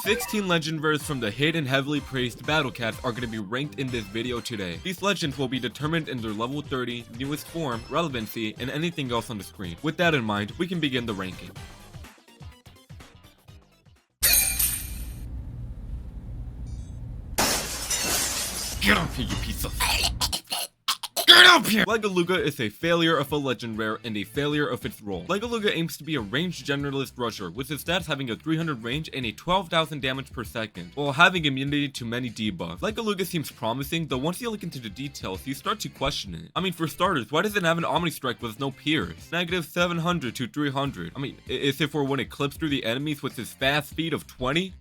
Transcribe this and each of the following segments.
16 legend rares from the hidden heavily praised battle cats are going to be ranked in this video today. These legends will be determined in their level 30, newest form, relevancy, and anything else on the screen. With that in mind, we can begin the ranking. Get up here, you piece of... Get up here! Legeluga is a failure of a legend rare and a failure of its role. Legeluga aims to be a ranged generalist rusher, with his stats having a 300 range and a 12,000 damage per second, while having immunity to many debuffs. Legeluga seems promising, though once you look into the details, you start to question it. I mean, for starters, why does it have an Omni Strike with no pierce? Negative 700 to 300. I mean, is it for when it clips through the enemies with his fast speed of 20?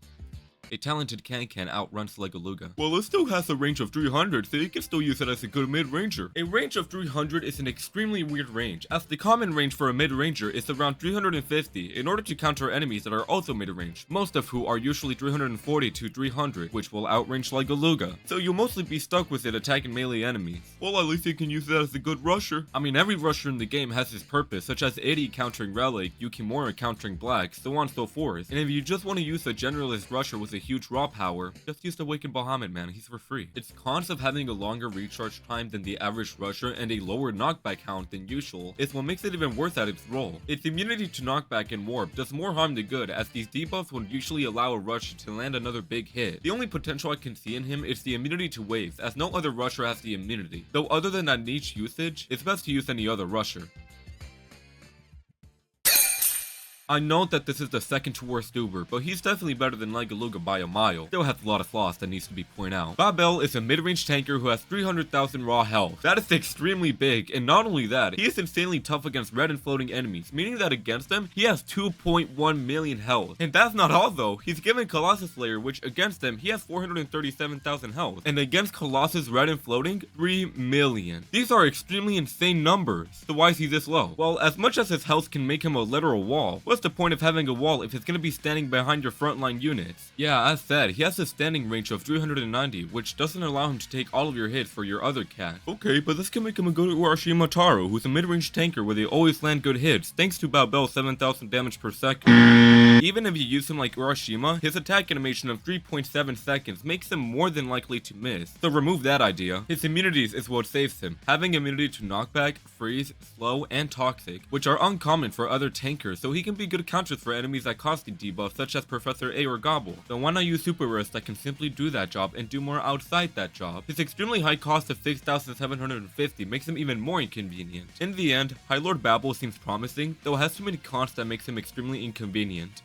A talented can outruns Legeluga. Well, it still has a range of 300, so you can still use it as a good mid-ranger. A range of 300 is an extremely weird range, as the common range for a mid-ranger is around 350 in order to counter enemies that are also mid-range, most of who are usually 340 to 300, which will outrange Legeluga. So you'll mostly be stuck with it attacking melee enemies. Well, at least you can use it as a good rusher. I mean, every rusher in the game has his purpose, such as Iddy countering Relic, Yukimura countering Black, so on and so forth. And if you just want to use a generalist rusher with a huge raw power, just use the Awakened Bahamut, man, he's for free. Its cons of having a longer recharge time than the average rusher and a lower knockback count than usual is what makes it even worse at its role. Its immunity to knockback and warp does more harm than good, as these debuffs would usually allow a rusher to land another big hit. The only potential I can see in him is the immunity to waves, as no other rusher has the immunity, though other than that niche usage, it's best to use any other rusher. I know that this is the second to worst Uber, but he's definitely better than Legeluga by a mile. Still has a lot of flaws that needs to be pointed out. Babel is a mid-range tanker who has 300,000 raw health. That is extremely big, and not only that, he is insanely tough against red and floating enemies, meaning that against them, he has 2.1 million health. And that's not all though, he's given Colossus Slayer, which against them, he has 437,000 health, and against Colossus red and floating, 3 million. These are extremely insane numbers. So why is he this low? Well, as much as his health can make him a literal wall, what's the point of having a wall if it's going to be standing behind your frontline units? Yeah, as said, he has a standing range of 390, which doesn't allow him to take all of your hits for your other cat. Okay, but this can make him a good Ushiwakamaru, who's a mid-range tanker where they always land good hits, thanks to Babel's 7,000 damage per second. Even if you use him like Urashima, his attack animation of 3.7 seconds makes him more than likely to miss. So remove that idea. His immunities is what saves him, having immunity to knockback, freeze, slow, and toxic, which are uncommon for other tankers, so he can be good counters for enemies that costing debuffs such as Professor A or Gobble. So why not use super rares that can simply do that job and do more outside that job? His extremely high cost of 6,750 makes him even more inconvenient. In the end, High Lord Babel seems promising, though it has too many cons that makes him extremely inconvenient.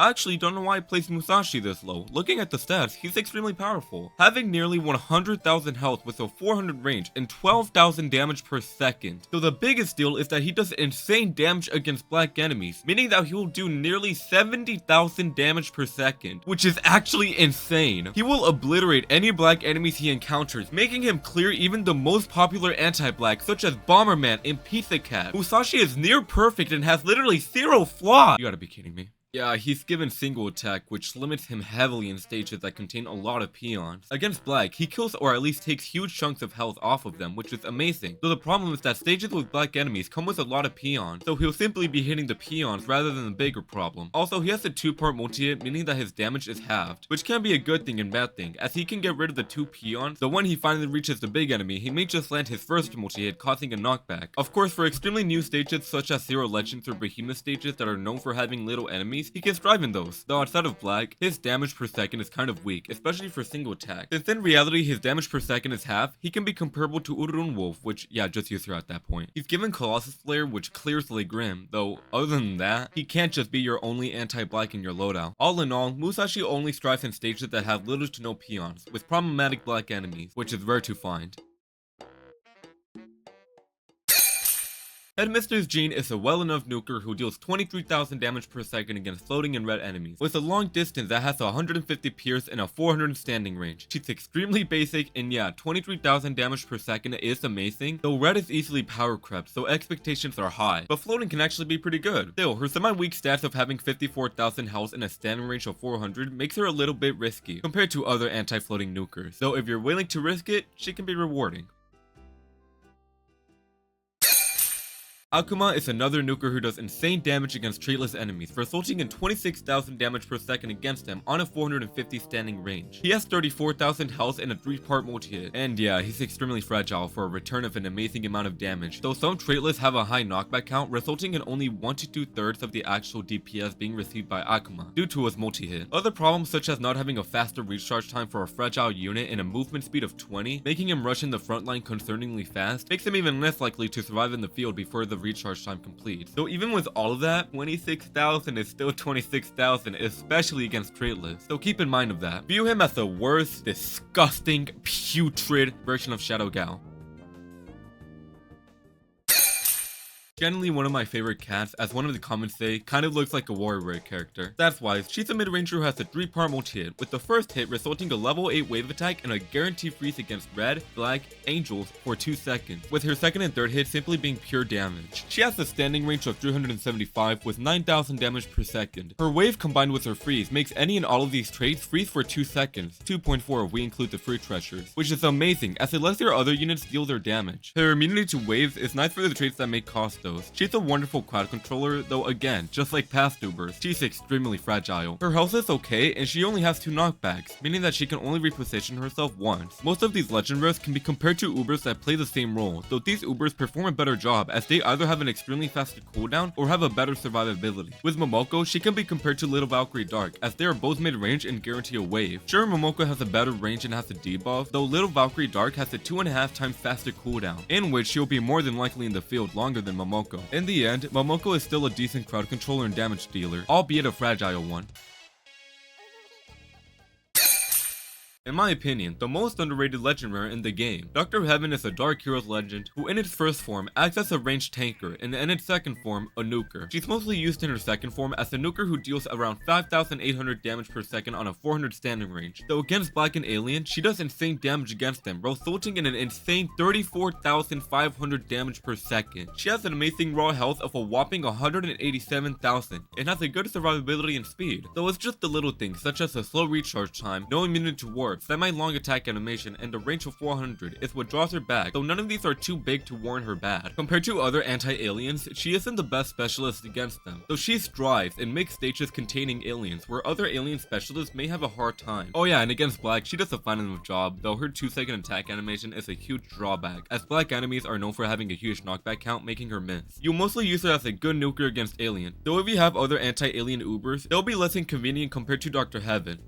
I actually don't know why I placed Musashi this low. Looking at the stats, he's extremely powerful, having nearly 100,000 health with a 400 range and 12,000 damage per second. So the biggest deal is that he does insane damage against black enemies, meaning that he will do nearly 70,000 damage per second, which is actually insane. He will obliterate any black enemies he encounters, making him clear even the most popular anti-black such as Bomberman and Pizza Cat. Musashi is near perfect and has literally 0 flaw. You gotta be kidding me. Yeah, he's given single attack, which limits him heavily in stages that contain a lot of peons. Against black, he kills or at least takes huge chunks of health off of them, which is amazing. Though the problem is that stages with black enemies come with a lot of peons, so he'll simply be hitting the peons rather than the bigger problem. Also, he has a 2-part multi-hit, meaning that his damage is halved, which can be a good thing and bad thing, as he can get rid of the 2 peons, so when he finally reaches the big enemy, he may just land his first multi-hit, causing a knockback. Of course, for extremely new stages such as Zero Legends or Behemoth stages that are known for having little enemies, he can strive in those, though outside of black, his damage per second is kind of weak, especially for single attack. Since in reality his damage per second is half, he can be comparable to Urun Wolf, which yeah, just use her at that point. He's given Colossus Slayer, which clears Legrim, though other than that, he can't just be your only anti-black in your loadout. All in all, Musashi only strives in stages that have little to no peons, with problematic black enemies, which is rare to find. Headmistress Jeanne is a well-enough nuker who deals 23,000 damage per second against floating and red enemies, with a long distance that has 150 pierce and a 400 standing range. She's extremely basic, and yeah, 23,000 damage per second is amazing, though red is easily power crept, so expectations are high, but floating can actually be pretty good. Still, her semi-weak stats of having 54,000 health and a standing range of 400 makes her a little bit risky, compared to other anti-floating nukers, though if you're willing to risk it, she can be rewarding. Akuma is another nuker who does insane damage against traitless enemies, resulting in 26,000 damage per second against them on a 450 standing range. He has 34,000 health and a 3-part multi-hit, and yeah, he's extremely fragile for a return of an amazing amount of damage, though some traitless have a high knockback count, resulting in only 1 to 2/3 of the actual DPS being received by Akuma, due to his multi-hit. Other problems such as not having a faster recharge time for a fragile unit and a movement speed of 20, making him rush in the front line concerningly fast, makes him even less likely to survive in the field before the recharge time completes. So even with all of that, 26,000 is still 26,000, especially against traitless. So keep in mind of that. View him as the worst, disgusting, putrid version of Shadow Gao. Generally one of my favorite cats, as one of the comments say, kind of looks like a warrior character. Stats wise, she's a mid-ranger who has a 3-part multi-hit, with the first hit resulting a level 8 wave attack and a guaranteed freeze against red, black, angels for 2 seconds, with her second and third hit simply being pure damage. She has a standing range of 375 with 9,000 damage per second. Her wave combined with her freeze makes any and all of these traits freeze for 2 seconds, 2.4 if we include the free treasures, which is amazing as it lets your other units deal their damage. Her immunity to waves is nice for the traits that make cost. She's a wonderful crowd controller, though again, just like past Ubers, she's extremely fragile. Her health is okay, and she only has 2 knockbacks, meaning that she can only reposition herself once. Most of these legend rares can be compared to Ubers that play the same role, though these Ubers perform a better job as they either have an extremely faster cooldown or have a better survivability. With Momoco, she can be compared to Little Valkyrie Dark, as they are both mid-range and guarantee a wave. Sure, Momoco has a better range and has a debuff, though Little Valkyrie Dark has a 2.5 times faster cooldown, in which she'll be more than likely in the field longer than Momoco. In the end, Momoco is still a decent crowd controller and damage dealer, albeit a fragile one. In my opinion, the most underrated legend rare in the game. Doktor Heaven is a Dark Heroes legend who in its first form acts as a ranged tanker and in its second form, a nuker. She's mostly used in her second form as a nuker who deals around 5,800 damage per second on a 400 standing range. Though against Black and Alien, she does insane damage against them, resulting in an insane 34,500 damage per second. She has an amazing raw health of a whopping 187,000 and has a good survivability and speed. Though it's just the little things such as a slow recharge time, no immunity to warp, semi-long attack animation, and a range of 400 is what draws her back, though none of these are too big to warrant her bad. Compared to other anti-aliens, she isn't the best specialist against them, though she strives in mixed stages containing aliens, where other alien specialists may have a hard time. Oh yeah, and against Black, she does a fine enough job, though her 2-second attack animation is a huge drawback, as Black enemies are known for having a huge knockback count, making her miss. You'll mostly use her as a good nuker against alien, though if you have other anti-alien Ubers, they'll be less inconvenient compared to Doktor Heaven.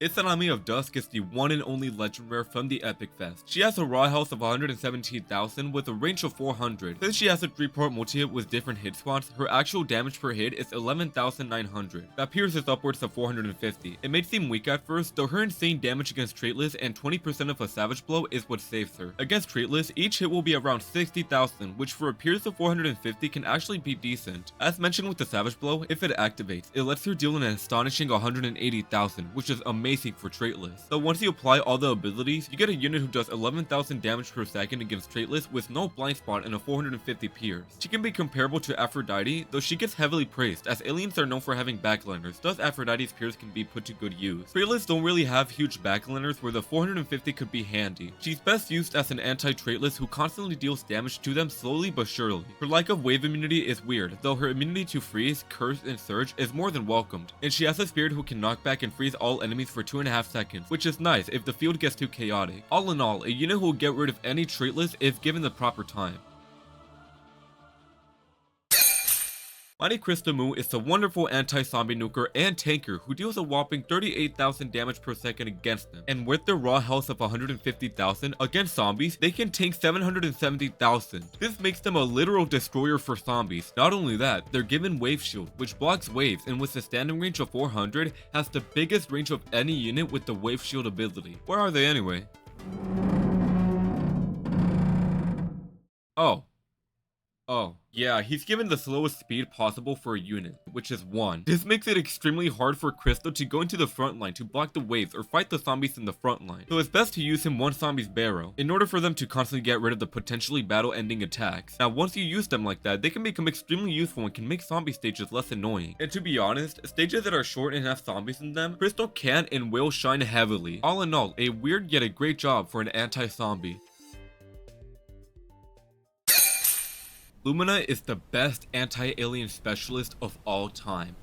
Izanami of Dusk is the one and only legend rare from the Epic Fest. She has a raw health of 117,000 with a range of 400. Since she has a 3-part multi-hit with different hit spots, her actual damage per hit is 11,900. That pierces upwards of 450. It may seem weak at first, though her insane damage against traitless and 20% of a savage blow is what saves her. Against traitless, each hit will be around 60,000, which for a pierce of 450 can actually be decent. As mentioned with the savage blow, if it activates, it lets her deal an astonishing 180,000, which is amazing for traitless. So once you apply all the abilities, you get a unit who does 11,000 damage per second against traitless with no blind spot and a 450 pierce. She can be comparable to Aphrodite, though she gets heavily praised as aliens are known for having backliners, thus Aphrodite's pierce can be put to good use. Traitless don't really have huge backliners where the 450 could be handy. She's best used as an anti-traitless who constantly deals damage to them slowly but surely. Her lack of wave immunity is weird, though her immunity to freeze, curse, and surge is more than welcomed, and she has a spirit who can knock back and freeze all enemies for 2.5 seconds, which is nice if the field gets too chaotic. All in all, a unit who will get rid of any traitless if given the proper time. Mighty Kristul Muu is a wonderful anti-zombie nuker and tanker who deals a whopping 38,000 damage per second against them, and with their raw health of 150,000 against zombies, they can tank 770,000. This makes them a literal destroyer for zombies. Not only that, they're given wave shield, which blocks waves, and with a standing range of 400, has the biggest range of any unit with the wave shield ability. Where are they anyway? Oh, yeah, he's given the slowest speed possible for a unit, which is 1. This makes it extremely hard for Kristul to go into the front line to block the waves or fight the zombies in the front line, so it's best to use him one zombie's barrow, in order for them to constantly get rid of the potentially battle-ending attacks. Now, once you use them like that, they can become extremely useful and can make zombie stages less annoying. And to be honest, stages that are short and have zombies in them, Kristul can and will shine heavily. All in all, a weird yet a great job for an anti-zombie. Lumina is the best anti-alien specialist of all time.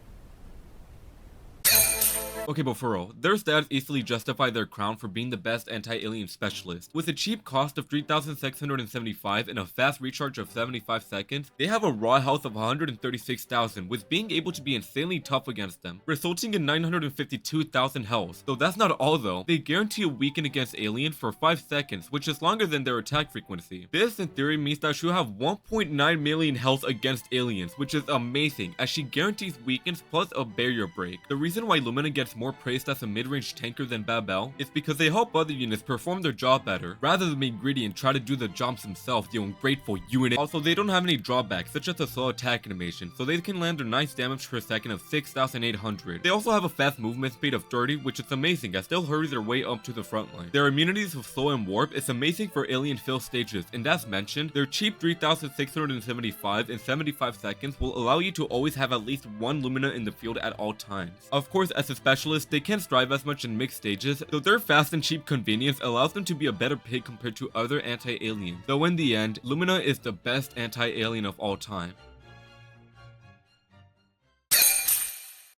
Okay, but for real, their stats easily justify their crown for being the best anti-alien specialist. With a cheap cost of 3,675 and a fast recharge of 75 seconds, they have a raw health of 136,000, with being able to be insanely tough against them, resulting in 952,000 health. Though that's not all though, they guarantee a weaken against alien for 5 seconds, which is longer than their attack frequency. This in theory means that she'll have 1.9 million health against aliens, which is amazing, as she guarantees weakens plus a barrier break. The reason why Lumina gets more praised as a mid-range tanker than Babel is because they help other units perform their job better, rather than being greedy and try to do the jobs themselves, you ungrateful unit. Also, they don't have any drawbacks, such as a slow attack animation, so they can land a nice damage per second of 6,800. They also have a fast movement speed of 30, which is amazing as they'll hurry their way up to the front line. Their immunities of slow and warp is amazing for alien fill stages, and as mentioned, their cheap 3,675 in 75 seconds will allow you to always have at least one Lumina in the field at all times. Of course, as a specialist, they can't strive as much in mixed stages, though their fast and cheap convenience allows them to be a better pick compared to other anti-aliens. Though in the end, Lumina is the best anti-alien of all time.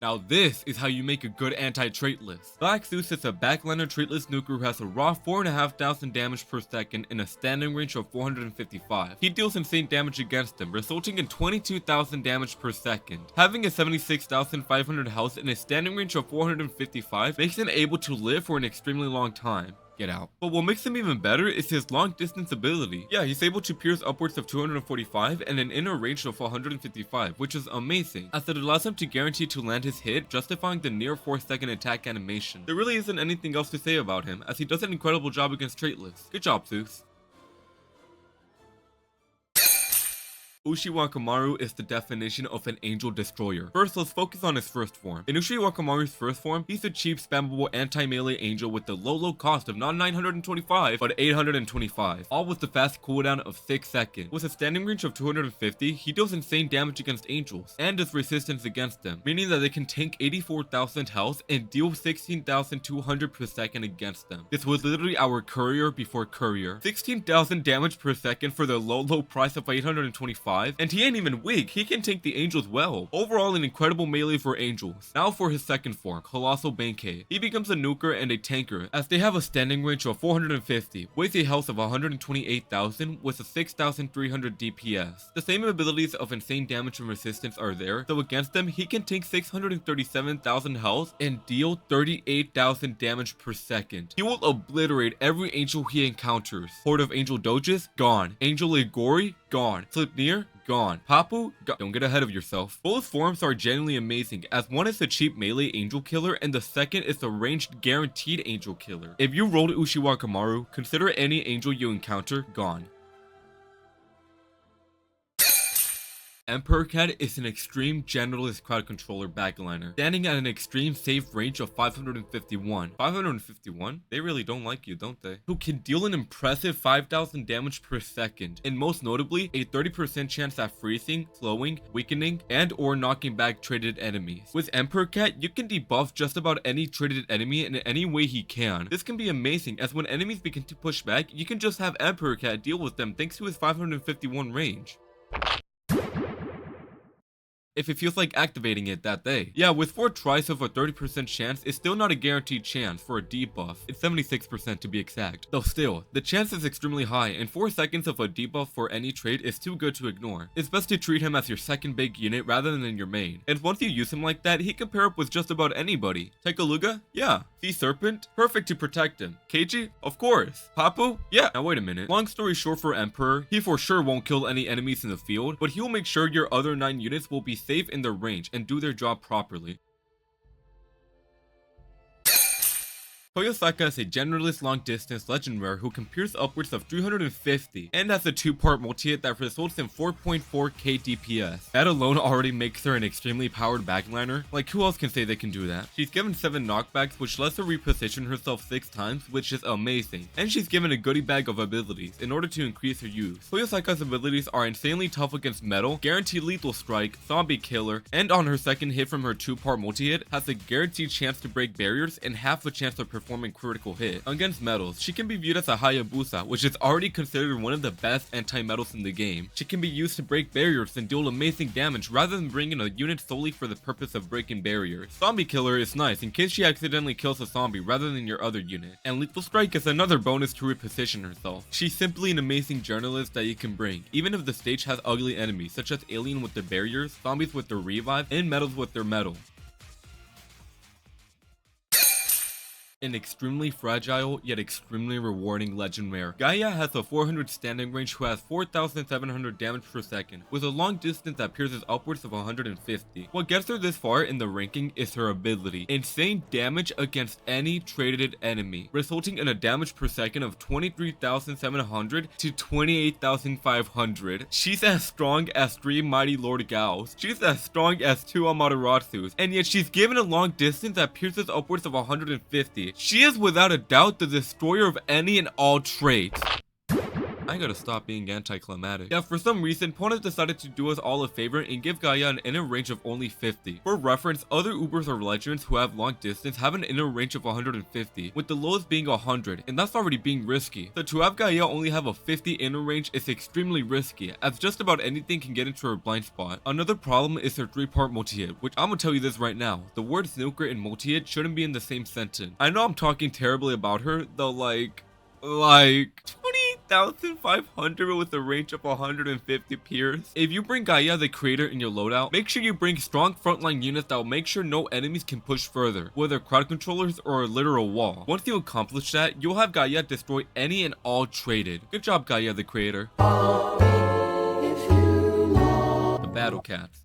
Now this is how you make a good anti-trait list. Black Zeus is a backliner traitless nuker who has a raw 4,500 damage per second and a standing range of 455. He deals insane damage against them, resulting in 22,000 damage per second. Having a 76,500 health and a standing range of 455 makes him able to live for an extremely long time. Get out. But what makes him even better is his long distance ability. Yeah, he's able to pierce upwards of 245 and an inner range of 155, which is amazing, as it allows him to guarantee to land his hit, justifying the near 4-second attack animation. There really isn't anything else to say about him, as he does an incredible job against traitless. Good job, Zeus. Ushiwakamaru is the definition of an angel destroyer. First, let's focus on his first form. In Ushiwakamaru's first form, he's a cheap spammable anti-melee angel with the low cost of not 925, but 825, all with the fast cooldown of 6 seconds. With a standing range of 250, he deals insane damage against angels, and does resistance against them, meaning that they can tank 84,000 health and deal 16,200 per second against them. This was literally our courier before courier. 16,000 damage per second for the low price of 825, and he ain't even weak, he can tank the angels well. Overall, an incredible melee for angels. Now for his second form, Colossal Benkei. He becomes a nuker and a tanker, as they have a standing range of 450, with a health of 128,000 with a 6,300 DPS. The same abilities of insane damage and resistance are there, though against them, he can tank 637,000 health and deal 38,000 damage per second. He will obliterate every angel he encounters. Horde of Angel Doges, gone. Angel Igori, gone. Slipnir, gone. Papu, gone. Don't get ahead of yourself. Both forms are genuinely amazing, as one is a cheap melee angel killer and the second is a ranged guaranteed angel killer. If you rolled Ushiwakamaru, consider any angel you encounter gone. Emperor Cat is an extreme generalist crowd controller backliner, standing at an extreme safe range of 551. 551? They really don't like you, don't they? Who can deal an impressive 5,000 damage per second, and most notably, a 30% chance at freezing, slowing, weakening, and or knocking back traded enemies. With Emperor Cat, you can debuff just about any traded enemy in any way he can. This can be amazing, as when enemies begin to push back, you can just have Emperor Cat deal with them thanks to his 551 range. If it feels like activating it that day. Yeah, with 4 tries of a 30% chance, it's still not a guaranteed chance for a debuff. It's 76% to be exact. Though still, the chance is extremely high, and 4 seconds of a debuff for any trade is too good to ignore. It's best to treat him as your second big unit rather than your main. And once you use him like that, he can pair up with just about anybody. Legeluga? Yeah. Sea Serpent? Perfect to protect him. Keiji? Of course. Papu? Yeah. Now wait a minute. Long story short for Emperor, he for sure won't kill any enemies in the field, but he'll make sure your other 9 units will be safe in their range and do their job properly. Kyosaka is a generalist long-distance legend rare who can pierce upwards of 350 and has a 2-part multi-hit that results in 4.4k DPS. That alone already makes her an extremely powered backliner. Like, who else can say they can do that? She's given 7 knockbacks, which lets her reposition herself 6 times, which is amazing. And she's given a goodie bag of abilities in order to increase her use. Kyosaka's abilities are insanely tough against metal, guaranteed lethal strike, zombie killer, and on her second hit from her 2-part multi-hit, has a guaranteed chance to break barriers and half a chance of performing critical hit. Against metals, she can be viewed as a Hayabusa, which is already considered one of the best anti-metals in the game. She can be used to break barriers and deal amazing damage rather than bringing a unit solely for the purpose of breaking barriers. Zombie Killer is nice in case she accidentally kills a zombie rather than your other unit. And Lethal Strike is another bonus to reposition herself. She's simply an amazing journalist that you can bring, even if the stage has ugly enemies such as Alien with their barriers, zombies with their revive, and metals with their metal. An extremely fragile yet extremely rewarding legend rare. Gaia has a 400 standing range who has 4,700 damage per second, with a long distance that pierces upwards of 150. What gets her this far in the ranking is her ability, insane damage against any traded enemy, resulting in a damage per second of 23,700 to 28,500. She's as strong as 3 mighty Lord Gaos. She's as strong as 2 Amateratsus, and yet she's given a long distance that pierces upwards of 150. She is without a doubt the destroyer of any and all traits. I gotta stop being anticlimactic. Yeah, for some reason, opponents decided to do us all a favor and give Gaia an inner range of only 50. For reference, other Ubers or legends who have long distance have an inner range of 150, with the lowest being 100, and that's already being risky. So to have Gaia only have a 50 inner range is extremely risky, as just about anything can get into her blind spot. Another problem is her 3-part multi-hit, which I'm gonna tell you this right now. The word snooker and multi-hit shouldn't be in the same sentence. I know I'm talking terribly about her, though like 20,500 with a range of 150 pierce. If you bring Gaia the Creator in your loadout, make sure you bring strong frontline units that will make sure no enemies can push further, whether crowd controllers or a literal wall. Once you accomplish that, you'll have Gaia destroy any and all traded. Good job, Gaia the Creator. The Battle Cats.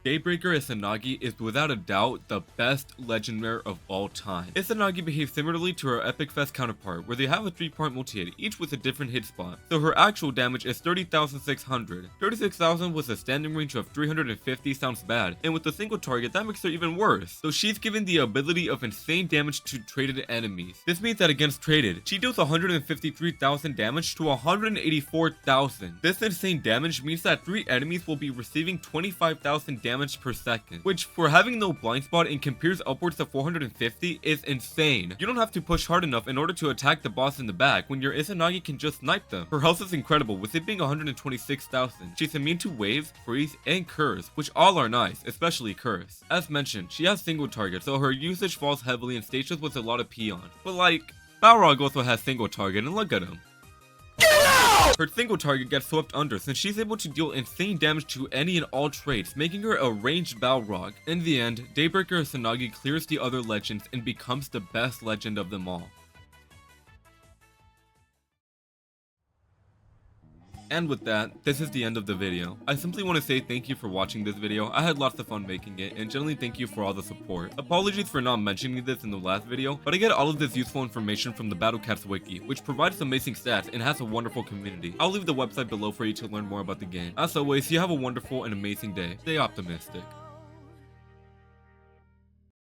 Daybreaker Izanagi is without a doubt the best legend rare of all time. Izanagi behaves similarly to her Epic Fest counterpart, where they have a 3-part multi-hit, each with a different hit spot. So her actual damage is 30,600. 36,000 with a standing range of 350 sounds bad, and with a single target that makes her even worse. So she's given the ability of insane damage to traded enemies. This means that against traded, she deals 153,000 damage to 184,000. This insane damage means that 3 enemies will be receiving 25,000 damage per second, which for having no blind spot and compares upwards to 450 is insane. You don't have to push hard enough in order to attack the boss in the back when your Izanagi can just snipe them. Her health is incredible, with it being 126,000. She's immune to waves, freeze, and curse, which all are nice, especially curse. As mentioned, she has single target, so her usage falls heavily in stages with a lot of peons. But like, Balrog also has single target, and look at him. Her single target gets swept under since she's able to deal insane damage to any and all traits, making her a ranged Balrog. In the end, Daybreaker Izanagi clears the other legends and becomes the best legend of them all. And with that, this is the end of the video. I simply want to say thank you for watching this video. I had lots of fun making it, and generally thank you for all the support. Apologies for not mentioning this in the last video, but I get all of this useful information from the Battle Cats wiki, which provides amazing stats and has a wonderful community. I'll leave the website below for you to learn more about the game. As always, you have a wonderful and amazing day. Stay optimistic.